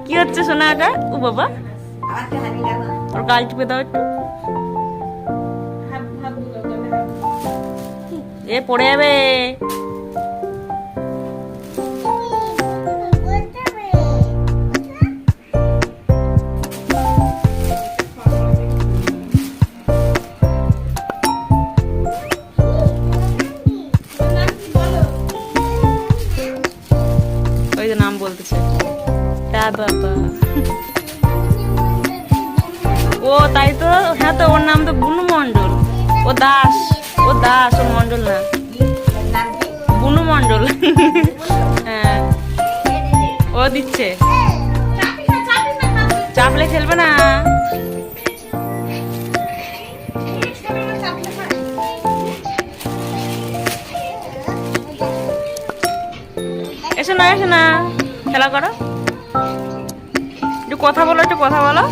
কি হচ্ছে সোনা এটা? ও বাবা, ওর গাল টিপে দাও একটু। এ পড়ে যাবে। ওই যে নাম বলতেছে তা বাবা। ও তাই তো, হ্যাঁ তো ওর নাম তো বুনু মণ্ডল। ও দাস, ও দাস, ও মণ্ডল না। বুনু মণ্ডল। হ্যাঁ ও দিচ্ছে। চাপলে খেলবে না। এসো না, এসো না, খেলা করো। একটু কথা বলো, একটু কথা বলো।